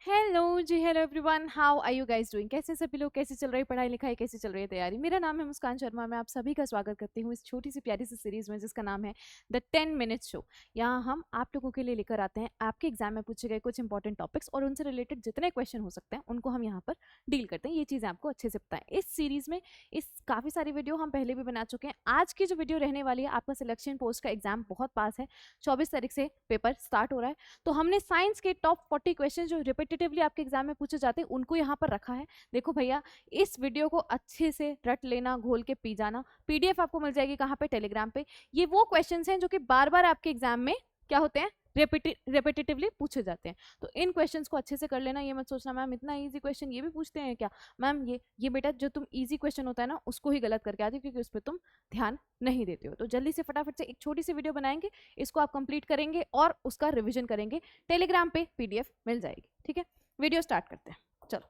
Hello जी, hello everyone, how are you guys doing. कैसे सभी लोग, कैसी चल रही है पढ़ाई लिखाई, कैसी चल रही है तैयारी। मेरा नाम है मुस्कान शर्मा। मैं आप सभी का स्वागत करती हूँ इस छोटी सी प्यारी सी सीरीज में जिसका नाम है द 10 मिनट शो। यहाँ हम आप लोगों के लिए लेकर आते हैं आपके एग्जाम में पूछे गए कुछ इंपॉर्टेंट टॉपिक्स और उनसे रिलेटेड जितने क्वेश्चन हो सकते हैं उनको हम यहाँ पर डील करते हैं। ये चीज़ें आपको अच्छे से पता है। इस सीरीज में इस काफ़ी सारी वीडियो हम पहले भी बना चुके हैं। आज की जो वीडियो रहने वाली है, आपका सिलेक्शन पोस्ट का एग्जाम बहुत पास है, 24 तारीख से पेपर स्टार्ट हो रहा है। तो हमने साइंस के टॉप 40 क्वेश्चन जो रिपीटेटिवली आपके एग्जाम में पूछे जाते हैं उनको यहाँ पर रखा है। देखो भैया, इस वीडियो को अच्छे से रट लेना, घोल के पी जाना। पीडीएफ आपको मिल जाएगी कहाँ पे? टेलीग्राम पे। ये वो क्वेश्चंस हैं जो कि बार बार आपके एग्जाम में क्या होते हैं, रेपिटेटिवली पूछे जाते हैं। तो इन क्वेश्चंस को अच्छे से कर लेना। ये मत सोचना मैम इतना इजी क्वेश्चन ये भी पूछते हैं क्या। मैम ये बेटा, जो तुम इजी क्वेश्चन होता है ना उसको ही गलत करके आती हो क्योंकि उस पर तुम ध्यान नहीं देते हो। तो जल्दी से फटाफट से एक छोटी सी वीडियो बनाएंगे, इसको आप कंप्लीट करेंगे और उसका रिवीजन करेंगे। टेलीग्राम पे पीडीएफ मिल जाएगी। ठीक है, वीडियो स्टार्ट करते हैं। चलो,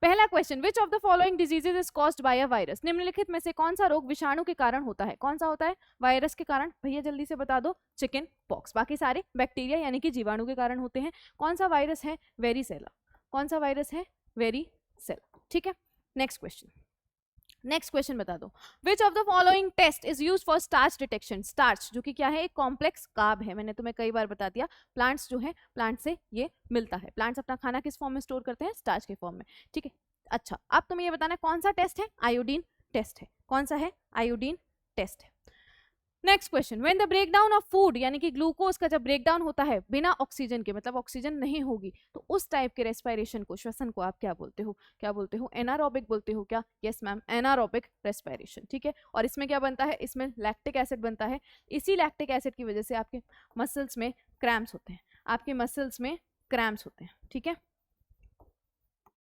पहला question, which of the following diseases is caused by a virus. निम्नलिखित में से कौन सा रोग विषाणु के कारण होता है? कौन सा होता है? वायरस के कारण। भैया जल्दी से बता दो। Chicken pox. बाकी सारे बैक्टीरिया यानी कि जीवाणु के कारण होते हैं। कौन सा वायरस है? वेरीसेला। कौन सा वायरस है? वेरीसेला। ठीक है, नेक्स्ट क्वेश्चन। नेक्स्ट क्वेश्चन बता दो, which of the following test is use for starch detection. Starch जो कि क्या है? एक कॉम्प्लेक्स कार्ब है। मैंने तुम्हें कई बार बता दिया, प्लांट्स जो है, प्लांट से ये मिलता है। प्लांट्स अपना खाना किस फॉर्म में स्टोर करते हैं? स्टार्च के फॉर्म में। ठीक है, अच्छा अब तुम्हें ये बताना कौन सा टेस्ट है? आयोडीन टेस्ट है। कौन सा है? आयोडीन टेस्ट है। Next question, when the breakdown of food यानी कि ग्लूकोज का जब ब्रेकडाउन होता है बिना ऑक्सीजन के, मतलब ऑक्सीजन नहीं होगी, तो उस टाइप के रेस्पिरेशन को, श्वसन को आप क्या बोलते हो? क्या बोलते हो? एनारोबिक बोलते हो क्या? Yes ma'am, anaerobic respiration. ठीक है, और इसमें क्या बनता है? इसमें लैक्टिक एसिड बनता है। इसी लैक्टिक एसिड की वजह से आपके मसल्स में क्रैम्प्स होते हैं। आपके मसल्स में क्रैम्प्स होते हैं। ठीक है,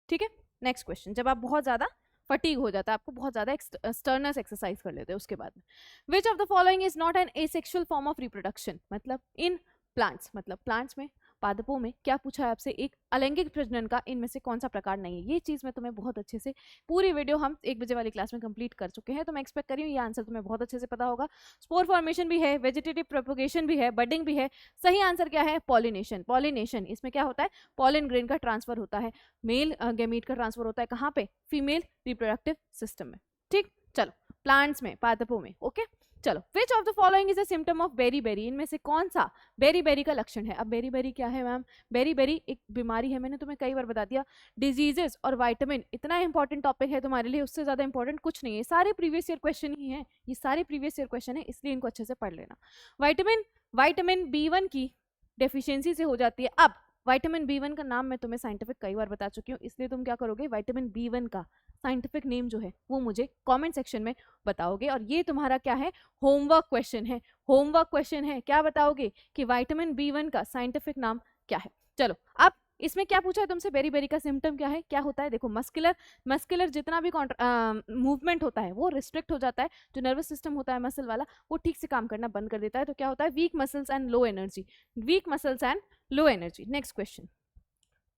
ठीक है। नेक्स्ट क्वेश्चन, जब आप बहुत ज्यादा फटीग हो जाता है, आपको बहुत ज्यादा स्टर्नस एक्सरसाइज कर लेते हैं उसके बाद में, विच of the following is not an asexual form of reproduction. मतलब इन प्लांट्स, मतलब प्लांट्स में, पादपों में क्या पूछा है आपसे? एक अलैंगिक प्रजनन का इनमें से कौन सा प्रकार नहीं है? ये चीज मैं तुम्हें बहुत अच्छे से, पूरी वीडियो हम 1 बजे वाली क्लास में कंप्लीट कर चुके हैं, तो मैं एक्सपेक्ट करी हूँ ये आंसर तुम्हें बहुत अच्छे से पता होगा। स्पोर फॉर्मेशन भी है, वेजिटेटिव प्रोपोगेशन भी है, बडिंग भी है। सही आंसर क्या है? पॉलिनेशन। पॉलिनेशन, इसमें क्या होता है? पॉलिन ग्रेन का ट्रांसफर होता है। मेल गैमीट का ट्रांसफर होता है कहाँ पे? फीमेल रिप्रोडक्टिव सिस्टम में। ठीक, चलो, प्लांट्स में, पादपों में। ओके, चलो, which of the following is a symptom of beriberi. इनमें से कौन सा बेरी बेरी का लक्षण है? अब बेरी बेरी क्या है मैम? बेरी बेरी एक बीमारी है, मैंने तुम्हें कई बार बता दिया। डिजीजेस और विटामिन इतना इंपॉर्टेंट टॉपिक है तुम्हारे लिए, उससे ज्यादा इंपॉर्टेंट कुछ नहीं है। सारे प्रीवियस ईयर क्वेश्चन ही है, ये सारे प्रीवियस ईयर क्वेश्चन है, इसलिए इनको अच्छे से पढ़ लेना। विटामिन विटामिन B1 की डेफिशिएंसी से हो जाती है। अब विटामिन B1 का नाम मैं तुम्हें साइंटिफिक कई बार बता चुकी हूँ, इसलिए तुम क्या करोगे? विटामिन B1 का साइंटिफिक नेम जो है वो मुझे कमेंट सेक्शन में बताओगे, और ये तुम्हारा क्या है? होमवर्क क्वेश्चन है। होमवर्क क्वेश्चन है, क्या बताओगे कि विटामिन B1 का साइंटिफिक नाम क्या है? चलो, अब इसमें क्या पूछा है तुमसे? बेरी बेरी का सिम्टम क्या है? क्या होता है? देखो, मस्कुलर मस्कुलर जितना भी मूवमेंट होता है वो रिस्ट्रिक्ट हो जाता है। जो नर्वस सिस्टम होता है मसल वाला, वो ठीक से काम करना बंद कर देता है। तो क्या होता है? Weak muscles and low energy. Weak muscles and low energy. Next question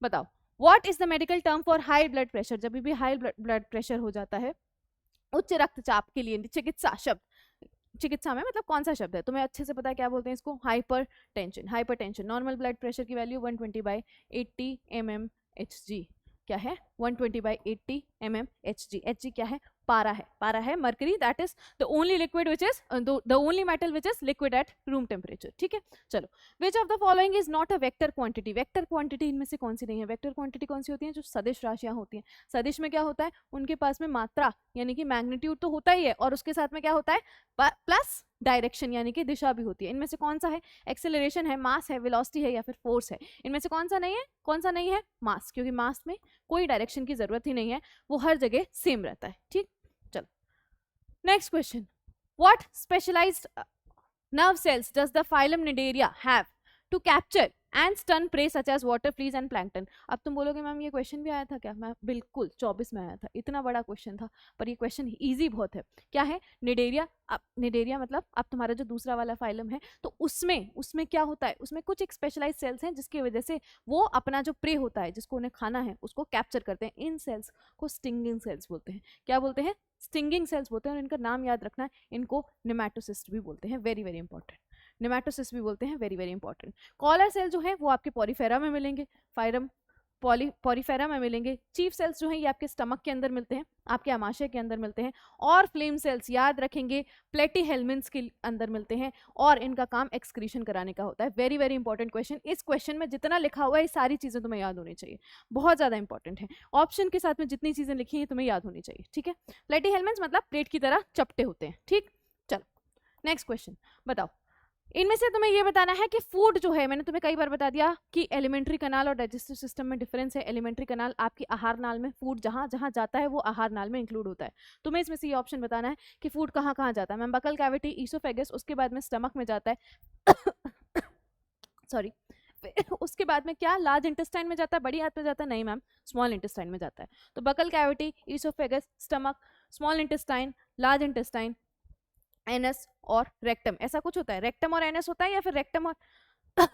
बताओ, what is the medical term for high blood pressure. जब भी हाई ब्लड प्रेशर हो जाता है, उच्च रक्तचाप के लिए चिकित्सा शब्द, चिकित्सा में मतलब कौन सा शब्द है तुम्हें अच्छे से पता है? क्या बोलते हैं इसको? Hyper tension. Hyper tension, normal blood pressure की वैल्यू 120/80 mmHg। क्या है? 120/80 mmHg। Hg क्या है? पारा है। पारा है mercury, that is the only liquid which is the only metal which is liquid at room temperature. ठीक है, चलो, which of the following is not a vector quantity. Vector quantity इनमें से कौन सी नहीं है? वेक्टर क्वांटिटी कौन सी होती है? जो सदिश राशियां होती हैं। सदिश में क्या होता है? उनके पास में मात्रा यानी कि मैग्नीट्यूड तो होता ही है, और उसके साथ में क्या होता है? प्लस डायरेक्शन यानी कि दिशा भी होती है। इनमें से कौन सा है? एक्सेलरेशन है, मास है, वेलोसिटी है, या फिर फोर्स है? इनमें से कौन सा नहीं है? कौन सा नहीं है? मास, क्योंकि मास में कोई डायरेक्शन की जरूरत ही नहीं है, वो हर जगह सेम रहता है। ठीक, चलो, next question, what specialised nerve cells does the phylum Nidaria have to capture and stun prey such as water fleas and plankton। अब तुम बोलोगे मैम ये क्वेश्चन भी आया था क्या? मैं बिल्कुल 24 में आया था, इतना बड़ा क्वेश्चन था, पर ये क्वेश्चन इजी बहुत है। क्या है? निडेरिया। अब निडेरिया मतलब अब तुम्हारा जो दूसरा वाला फाइलम है, तो उसमें उसमें क्या होता है? उसमें कुछ एक स्पेशलाइज सेल्स हैं जिसकी वजह से वो अपना जो प्रे होता है, जिसको उन्हें खाना है, उसको कैप्चर करते हैं। इन सेल्स को स्टिंगिंग सेल्स बोलते हैं। क्या बोलते हैं? स्टिंगिंग सेल्स बोलते हैं, और इनका नाम याद रखना है, इनको नेमाटोसिस्ट भी बोलते हैं। वेरी वेरी इंपॉर्टेंट, नेमाटोसिस्ट भी बोलते हैं, very very important. Collar cell जो है वो आपके पॉरीफेरा में मिलेंगे। फाइरम पॉरीफेरा में मिलेंगे, चीफ सेल्स जो हैं ये आपके स्टमक के अंदर मिलते हैं, आपके आमाशय के अंदर मिलते हैं, और फ्लेम सेल्स याद रखेंगे प्लेटीहेल्मिन्थ्स के अंदर मिलते हैं, और इनका काम एक्सक्रीशन कराने का होता है। वेरी वेरी इंपॉर्टेंट क्वेश्चन, इस क्वेश्चन में जितना लिखा हुआ है ये सारी चीजें तुम्हें याद होनी चाहिए, बहुत ज्यादा इंपॉर्टेंट है। ऑप्शन के साथ में जितनी चीजें लिखी हैं तुम्हें याद होनी चाहिए, ठीक है। प्लेटीहेल्मिन्थ्स मतलब प्लेट की तरह चपटे होते हैं, ठीक। चलो नेक्स्ट क्वेश्चन बताओ, इनमें से तुम्हें ये बताना है कि फूड जो है, मैंने तुम्हें कई बार बता दिया कि एलिमेंट्री कनाल और डाइजेस्टिव सिस्टम में डिफरेंस है। एलिमेंट्री कनाल आपकी आहार नाल में, फूड जहां जहां जाता है वो आहार नाल में इंक्लूड होता है। तुम्हें इसमें से ये ऑप्शन बताना है कि फूड कहाँ कहाँ जाता है। मैम बकल कैविटी, ईसोफेगस, उसके बाद में स्टमक में जाता है सॉरी उसके बाद में क्या लार्ज इंटेस्टाइन में जाता है, बड़ी आंत में जाता है? नहीं मैम, स्मॉल इंटेस्टाइन में जाता है। तो buccal cavity, oesophagus, stomach, small intestine, large intestine, anus और रेक्टम, ऐसा कुछ होता है। रेक्टम और एनस होता है या फिर रेक्टम और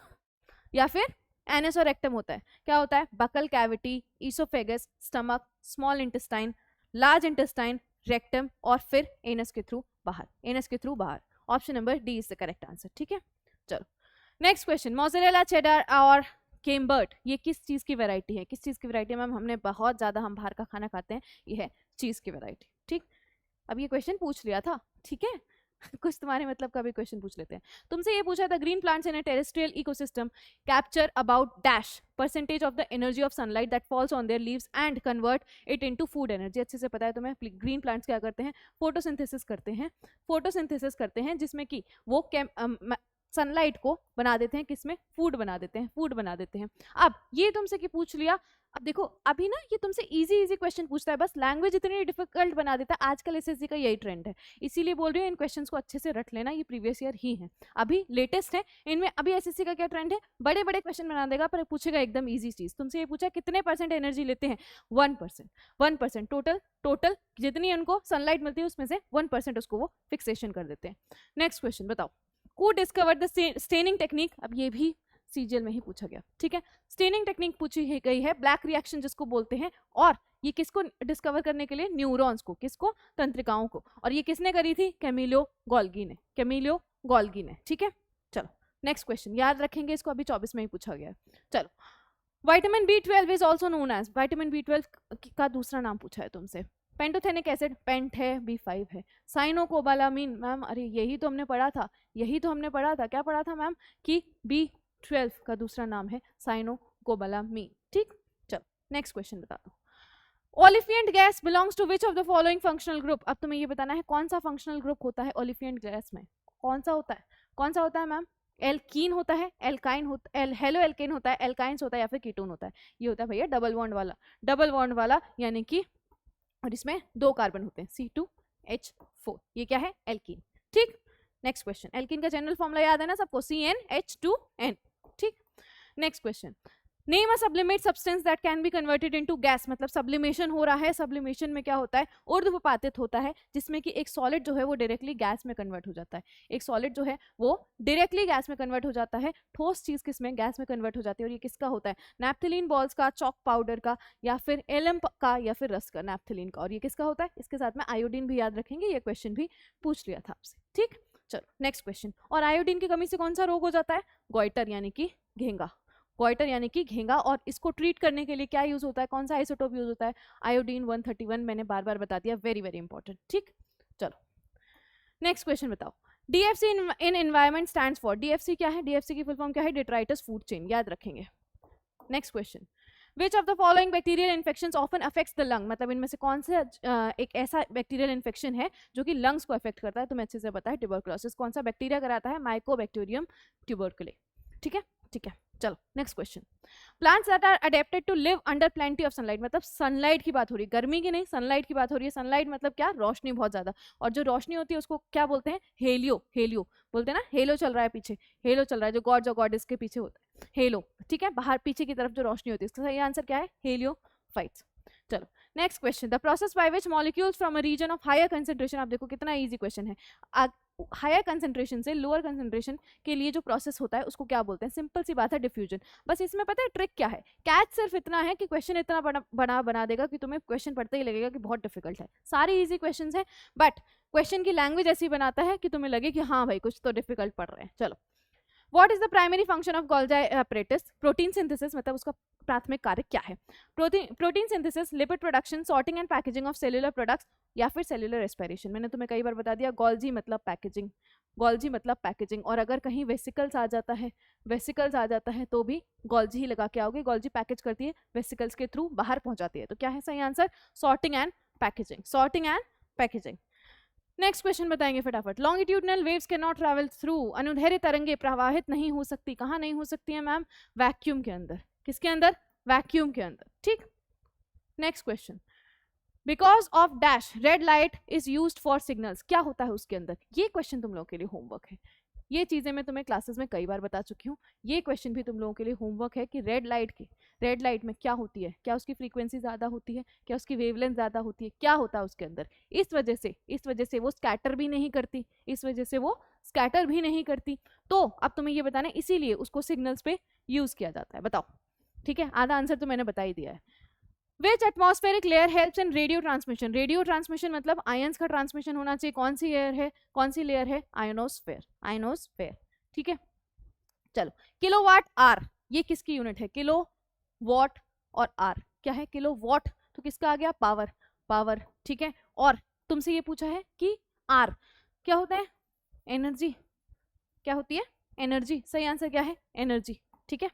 या फिर एनस और रेक्टम होता है? क्या होता है? Buccal cavity, oesophagus, stomach, small intestine, large intestine, rectum और फिर एनस के थ्रू बाहर, एनस के थ्रू बाहर। Option number D is the correct answer, ठीक है। चलो नेक्स्ट क्वेश्चन, मोज़रेला, चेडर और केम्बर्ट ये किस चीज़ की वैरायटी है? किस चीज़ की वैरायटी है मैम? हमने बहुत ज़्यादा हम बाहर का खाना खाते हैं, ये है चीज़ की वैरायटी, ठीक। अब ये क्वेश्चन पूछ लिया था, ठीक है कुछ तुम्हारे मतलब का भी क्वेश्चन पूछ लेते हैं। तुमसे ये पूछा था, green plants in a terrestrial ecosystem capture about dash percentage of the energy of sunlight that falls on their leaves and convert it into food energy. अच्छे से पता है तुम्हें, ग्रीन प्लांट्स क्या करते हैं? फोटोसिंथेसिस करते हैं, फोटोसिंथेसिस करते हैं जिसमें कि वो सनलाइट को बना देते हैं, किसमें? फूड बना देते हैं, फूड बना देते हैं। अब ये तुमसे कि पूछ लिया, अब देखो अभी ना ये तुमसे इजी इजी क्वेश्चन पूछता है, बस लैंग्वेज इतनी डिफिकल्ट बना देता है। आजकल एसएससी का यही ट्रेंड है, इसीलिए बोल रही हूँ इन क्वेश्चंस को अच्छे से रट लेना, ये प्रीवियस ईयर ही है, अभी लेटेस्ट है इनमें। अभी एसएससी का क्या ट्रेंड है? बड़े बड़े क्वेश्चन बना देगा पर पूछेगा एकदम ईजी चीज। तुमसे ये पूछा कितने परसेंट एनर्जी लेते हैं? 1%, 1%। टोटल जितनी उनको सनलाइट मिलती है उसमें से 1% उसको वो फिक्सेशन कर देते हैं। नेक्स्ट क्वेश्चन बताओ, Who discovered the staining technique? अब ये भी सीजीएल में ही पूछा गया, ठीक है। स्टेनिंग टेक्निक पूछी गई है, ब्लैक रिएक्शन जिसको बोलते हैं, और ये किसको डिस्कवर करने के लिए? न्यूरॉन्स को, किसको? तंत्रिकाओं को। और ये किसने करी थी? कैमिलो गोल्गी ने, कैमिलो गोल्गी ने, ठीक है। चलो नेक्स्ट क्वेश्चन, याद रखेंगे इसको, अभी 24 में ही पूछा गया है। चलो, vitamin B12 is also known as, vitamin B12 का दूसरा नाम पूछा है तुमसे। पेंटोथेनिक एसिड, पेंट है, B5 है। साइनोकोबालामीन, मैम अरे यही तो हमने पढ़ा था, यही तो हमने पढ़ा था। क्या पढ़ा था मैम? कि B12 का दूसरा नाम है साइनोकोबालामीन, ठीक। चलो नेक्स्ट क्वेश्चन बता दो, olefiant gas belongs to which of the following functional group? अब तुम्हें ये बताना है कौन सा फंक्शनल ग्रुप होता है ओलिफिएंट गैस में, कौन सा होता है? कौन सा होता है मैम? एल्कीन होता है, एल्काइन होता है, हेलो एल्केन होता है, एल्काइंस होता है, या फिर कीटोन होता है? ये होता है भैया डबल बॉन्ड वाला, डबल बॉन्ड वाला, यानी कि और इसमें 2 कार्बन होते हैं, C2H4, ये क्या है? एल्कीन, ठीक। नेक्स्ट क्वेश्चन, एल्कीन का जनरल फॉर्मूला याद है ना सबको? CnH2n, ठीक। Next question, name a sublimate substance that can be converted into gas, मतलब सब्लिमेशन हो रहा है, सब्लिमेशन में क्या होता है? ऊर्ध्वपातित होता है, जिसमें कि एक सॉलिड जो है वो डायरेक्टली गैस में कन्वर्ट हो जाता है, एक सॉलिड जो है वो डायरेक्टली गैस में कन्वर्ट हो जाता है, ठोस चीज किस में? गैस में कन्वर्ट हो जाती है। और ये किसका होता है? नैप्थलीन बॉल्स का, चॉक पाउडर का, या फिर एलम का, या फिर रस का, नैप्थलीन का। और ये किसका होता है? इसके साथ में आयोडीन भी याद रखेंगे, ये क्वेश्चन भी पूछ लिया था आपसे, ठीक। चलो नेक्स्ट क्वेश्चन, और आयोडीन की कमी से कौन सा रोग हो जाता है? गोइटर यानी कि घेंगा, गोइटर यानी कि घेंगा। और इसको ट्रीट करने के लिए क्या यूज होता है? कौन सा आइसोटोप यूज होता है? आयोडीन 131, मैंने बार बार बता दिया, वेरी वेरी इंपॉर्टेंट, ठीक। चलो नेक्स्ट क्वेश्चन बताओ, DFC in environment stands for, DFC क्या है? DFC की फुल फॉर्म क्या है? डिट्राइटस फूड चेन, याद रखेंगे। Next question, which of the following bacterial infections often affects the lung, मतलब इनमें से कौन सा एक ऐसा बैक्टीरियल इन्फेक्शन है जो कि लंग्स को अफेक्ट करता है? तुम्हें अच्छे से पता है, ट्यूबरकुलोसिस। कौन सा बैक्टीरिया कराता है? माइकोबैक्टीरियम ट्यूबरकुले, ठीक है, ठीक है। चलो next question, plants that are adapted to live under plenty of sunlight, मतलब सनलाइट की बात हो रही है, गर्मी की नहीं, सनलाइट की बात हो रही है। सनलाइट मतलब क्या? रोशनी बहुत ज्यादा, और जो रोशनी होती है उसको क्या बोलते हैं? हेलियो, हेलियो बोलते हैं ना, हेलो चल रहा है पीछे, हेलो चल रहा है, जो गॉड्स और गॉडेस के पीछे होता है, हेलो, ठीक है, बाहर पीछे की तरफ जो रोशनी होती है, इसका सही आंसर क्या है? हेलियोफाइट्स। चलो next question, the process by which molecules from a region of higher concentration, आप देखो कितना इजी क्वेश्चन है, हायर कंसेंट्रेशन से लोअर कंसेंट्रेशन के लिए जो प्रोसेस होता है उसको क्या बोलते हैं? सिंपल सी बात है, डिफ्यूजन। बस इसमें पता है ट्रिक क्या है? कैच सिर्फ इतना है कि क्वेश्चन इतना बना देगा कि तुम्हें क्वेश्चन पढ़ते ही लगेगा कि बहुत डिफिकल्ट है। सारी इजी क्वेश्चंस हैं, बट क्वेश्चन की लैंग्वेज ऐसी बनाता है कि तुम्हें लगे कि हाँ भाई कुछ तो डिफिकल्ट पढ़ रहे हैं। चलो, what is the primary function of Golgi apparatus? Protein synthesis, मतलब उसका प्राथमिक कार्य क्या है? Protein synthesis, lipid production, sorting and packaging of cellular products, या फिर सेल्यूलर रेस्पिरेशन। मैंने तुम्हें कई बार बता दिया, गोल्गी मतलब पैकेजिंग, गोल्गी मतलब पैकेजिंग। और अगर कहीं वेसिकल्स आ जाता है, वेसिकल्स आ जाता है तो भी गोल्गी ही लगा के आओगे। गोल्गी पैकेज करती है, वेसिकल्स के थ्रू बाहर पहुंचाती है। तो क्या है सही answer? Sorting and packaging, sorting and packaging. Next question बताएंगे फटाफट। Longitudinal waves can not travel through, अनुदैर्घ्य तरंगे प्रवाहित नहीं हो सकती। कहाँ नहीं हो सकती है मैम? वैक्यूम के अंदर। किसके अंदर? वैक्यूम के अंदर। ठीक, next question. Because of dash red light is used for signals, क्या होता है उसके अंदर? ये क्वेश्चन तुम लोगों के लिए होमवर्क है। ये चीजें मैं तुम्हें क्लासेस में कई बार बता चुकी हूँ, ये क्वेश्चन भी तुम लोगों के लिए होमवर्क है कि रेड लाइट में क्या होती है, क्या उसकी फ्रीक्वेंसी ज्यादा होती है, क्या उसकी वेवलेंथ ज्यादा होती है, क्या होता है उसके अंदर। इस वजह से वो स्कैटर भी नहीं करती, इस वजह से वो स्कैटर भी नहीं करती। तो अब तुम्हें ये बताना है, इसीलिए उसको सिग्नल्स पे यूज किया जाता है। बताओ, ठीक है, आधा आंसर तो मैंने बता ही दिया है। Which atmospheric layer helps in radio transmission? Radio transmission मतलब आयंस का ट्रांसमिशन होना चाहिए। कौन सी लेयर है? कौन सी लेयर है? Ionosphere, ionosphere. ठीक है, चलो। किलोवाट आर, ये किसकी यूनिट है? किलो वॉट और आर क्या है? किलो वॉट तो किसका आ गया? Power, power. ठीक है, और तुमसे ये पूछा है कि आर क्या होता है? एनर्जी। क्या होती है? एनर्जी। सही आंसर क्या है? एनर्जी। ठीक है,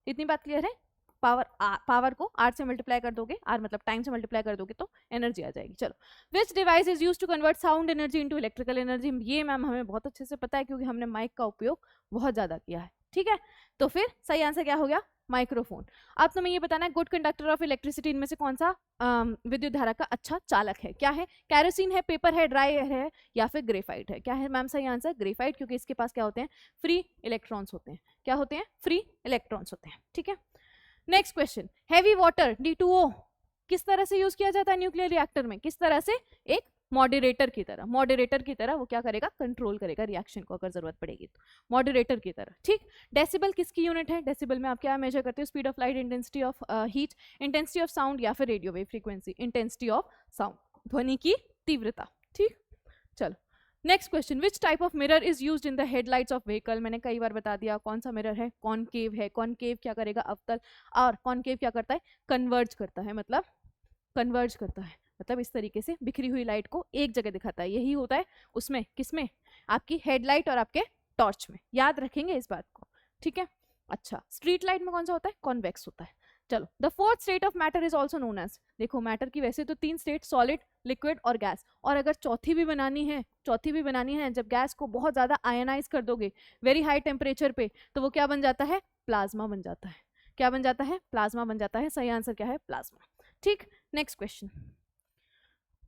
इतनी बात क्लियर है? पावर को आर से मल्टीप्लाई कर दोगे, आर मतलब टाइम से मल्टीप्लाई कर दोगे तो एनर्जी आ जाएगी। चलो, which device is use to convert sound energy into electrical energy? ये मैम हमें बहुत अच्छे से पता है क्योंकि हमने माइक का उपयोग बहुत ज्यादा किया है। ठीक है, तो फिर सही आंसर क्या हो गया? माइक्रोफोन। अब तुम्हें ये बताना है गुड कंडक्टर ऑफ इलेक्ट्रिसिटी इनमें से कौन सा विद्युत धारा का अच्छा चालक है? क्या है? कैरोसिन है, पेपर है, ड्राई है, या फिर ग्रेफाइट है? क्या है मैम सही आंसर? ग्रेफाइट, क्योंकि इसके पास क्या होते हैं? फ्री इलेक्ट्रॉन्स होते हैं। क्या होते हैं? फ्री इलेक्ट्रॉन्स होते हैं। ठीक है, next question. Heavy water D2O किस तरह से यूज किया जाता है न्यूक्लियर रिएक्टर में? किस तरह से? एक मॉडरेटर की तरह, मॉडरेटर की तरह वो क्या करेगा? कंट्रोल करेगा रिएक्शन को अगर जरूरत पड़ेगी तो, मॉडरेटर की तरह। ठीक, डेसिबल किसकी यूनिट है? डेसिबल में आप क्या मेजर करते हो? Speed of light, intensity of heat, intensity of sound, या फिर radio wave frequency? Intensity of sound, ध्वनि की तीव्रता। ठीक, चलो next question. Which type of mirror is used in the headlights of vehicle? मैंने कई बार बता दिया कौन सा मिरर है। कॉनकेव है। कॉनकेव क्या करेगा? अवतल। और कॉनकेव क्या करता है? कन्वर्ज करता है, मतलब कन्वर्ज करता है, मतलब इस तरीके से बिखरी हुई लाइट को एक जगह दिखाता है। यही होता है उसमें, किसमें? आपकी हेडलाइट और आपके टॉर्च में। याद रखेंगे इस बात को। ठीक है, अच्छा, स्ट्रीट लाइट में कौन सा होता है? कॉन्वेक्स होता है। चलो, the fourth state of matter is also known as, देखो मैटर की वैसे तो 3 स्टेट, सॉलिड, लिक्विड और गैस, और अगर चौथी भी बनानी है, जब गैस को बहुत ज्यादा आयनाइज कर दोगे वेरी हाई टेम्परेचर पे, तो वो क्या बन जाता है? प्लाज्मा बन जाता है। क्या बन जाता है? प्लाज्मा बन जाता है। सही आंसर क्या है? प्लाज्मा। ठीक, next question.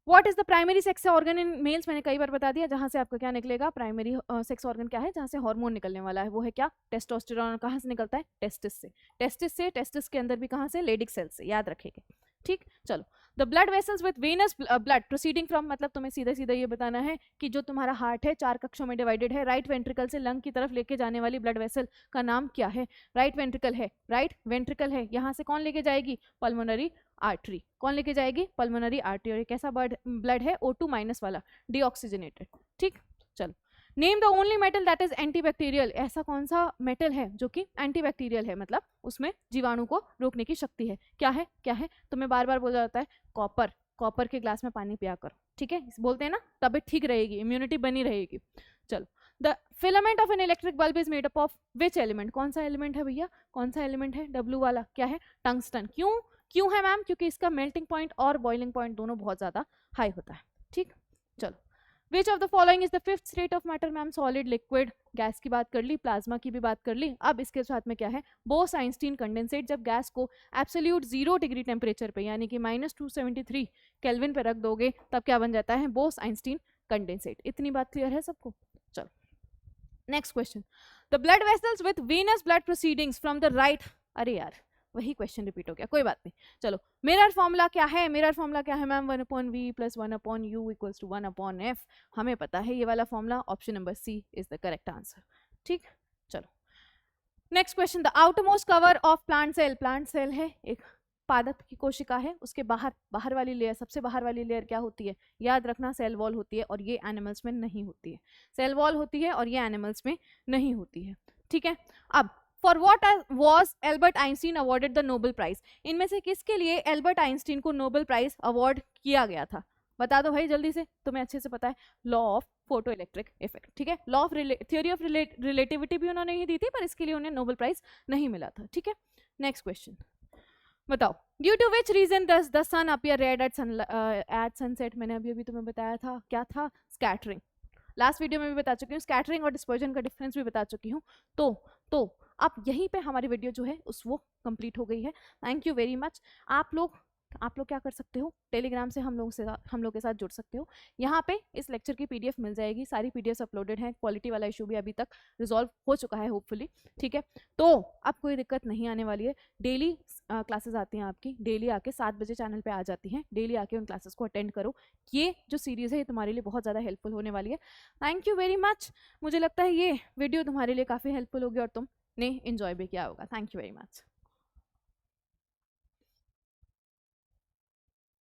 What is the primary sex organ in males? मैंने कई बार बता दिया जहां से आपका क्या निकलेगा। प्राइमरी सेक्स ऑर्गन क्या है? जहां से हार्मोन निकलने वाला है, वो है क्या? टेस्टोस्टेरोन। कहां से निकलता है? टेस्टिस से। टेस्टिस के अंदर भी कहां से? लेडिक सेल से। याद रखेंगे। ठीक, चलो। The blood vessels with venous blood proceeding from, मतलब तुम्हें सीधा सीधा ये बताना है कि जो तुम्हारा हार्ट है 4 कक्षों में डिवाइडेड है। राइट वेंट्रिकल से लंग की तरफ लेके जाने वाली ब्लड वेसल का नाम क्या है? राइट वेंट्रिकल है, राइट वेंट्रिकल है। यहाँ से कौन लेके जाएगी? Pulmonary artery. कौन लेके जाएगी? Pulmonary artery. और ये कैसा ब्लड है? O2 माइनस वाला, डीऑक्सीजनेटेड। ठीक, चलो। Name the only metal that is antibacterial, ऐसा कौन सा मेटल है जो कि एंटीबैक्टीरियल है, मतलब उसमें जीवाणु को रोकने की शक्ति है? क्या है? क्या है? तुम्हें बार बार बोला जाता है कॉपर, कॉपर के ग्लास में पानी पिया करो। ठीक है, बोलते हैं ना, तबीयत ठीक रहेगी, इम्यूनिटी बनी रहेगी। चलो, the filament of an electric bulb is made up of which element? कौन सा एलिमेंट है भैया? कौन सा एलिमेंट है? W वाला। क्या है? टंगस्टन। क्यों है मैम? क्योंकि इसका मेल्टिंग पॉइंट और बॉइलिंग पॉइंट दोनों बहुत ज्यादा हाई होता है। ठीक, चलो। Which of the following is the fifth state of matter? Ma'am solid, liquid, gas की बात कर ली, प्लाज्मा की भी बात कर ली। अब इसके साथ में क्या है? Bose-Einstein condensate. जब गैस को एब्सोल्यूट 0 डिग्री टेम्परेचर पे, यानी कि -273 केल्विन पे रख दोगे, तब क्या बन जाता है? Bose-Einstein condensate. इतनी बात क्लियर है सबको? चलो, next question. The blood vessels with venous blood proceedings from the right, अरे यार वही क्वेश्चन रिपीट हो गया, कोई बात नहीं। चलो, मिरर फॉर्मूला क्या है? मिरर फॉर्मूला क्या है मैम? 1/v + 1/u = 1/f। हमें पता है ये वाला formula. Option number C is the correct answer. ठीक, चलो next question. The outermost cover of plant cell, plant cell है एक पादप की कोशिका है, उसके बाहर वाली लेयर, सबसे बाहर वाली लेयर क्या होती है? याद रखना, सेल वॉल होती है, और ये एनिमल्स में नहीं होती है। सेल वॉल होती है और ये एनिमल्स में नहीं होती है। ठीक है। अब for what was Albert Einstein awarded the Nobel prize, इनमें से किसके लिए एल्बर्ट आइंस्टीन को नोबेल प्राइज अवार्ड किया गया था? बता दो भाई जल्दी से, तुम्हें अच्छे से पता है, law of photo electric effect, ठीक है। Law of theory of relativity भी उन्होंने ही दी थी, पर इसके लिए उन्हें नोबेल प्राइज नहीं मिला था, ठीक है। नेक्स्ट क्वेश्चन बताओ, due to which reason does the sun appear red at sunset? मैंने अभी अभी तुम्हें बताया था, क्या था? स्कैटरिंग। लास्ट वीडियो में भी बता चुकी हूँ, स्कैटरिंग और डिस्पर्जन का डिफरेंस भी बता चुकी हूँ। तो अब यहीं पे हमारी वीडियो जो है उस वो कंप्लीट हो गई है। Thank you very much. आप लोग क्या कर सकते हो, टेलीग्राम से हम लोग के साथ जुड़ सकते हो। यहाँ पे इस लेक्चर की पीडीएफ मिल जाएगी, सारी पीडीएफ अपलोडेड हैं, क्वालिटी वाला इशू भी अभी तक रिजॉल्व हो चुका है होपफुली, ठीक है। तो अब कोई दिक्कत नहीं आने वाली है। डेली क्लासेस आती हैं आपकी, डेली आके 7 बजे चैनल पे आ जाती हैं, डेली आके उन क्लासेस को अटेंड करो। ये जो सीरीज़ है ये तुम्हारे लिए बहुत ज़्यादा हेल्पफुल होने वाली है। Thank you very much. मुझे लगता है ये वीडियो तुम्हारे लिए काफ़ी हेल्पफुल होगी और तुमने इन्जॉय भी किया होगा। Thank you very much.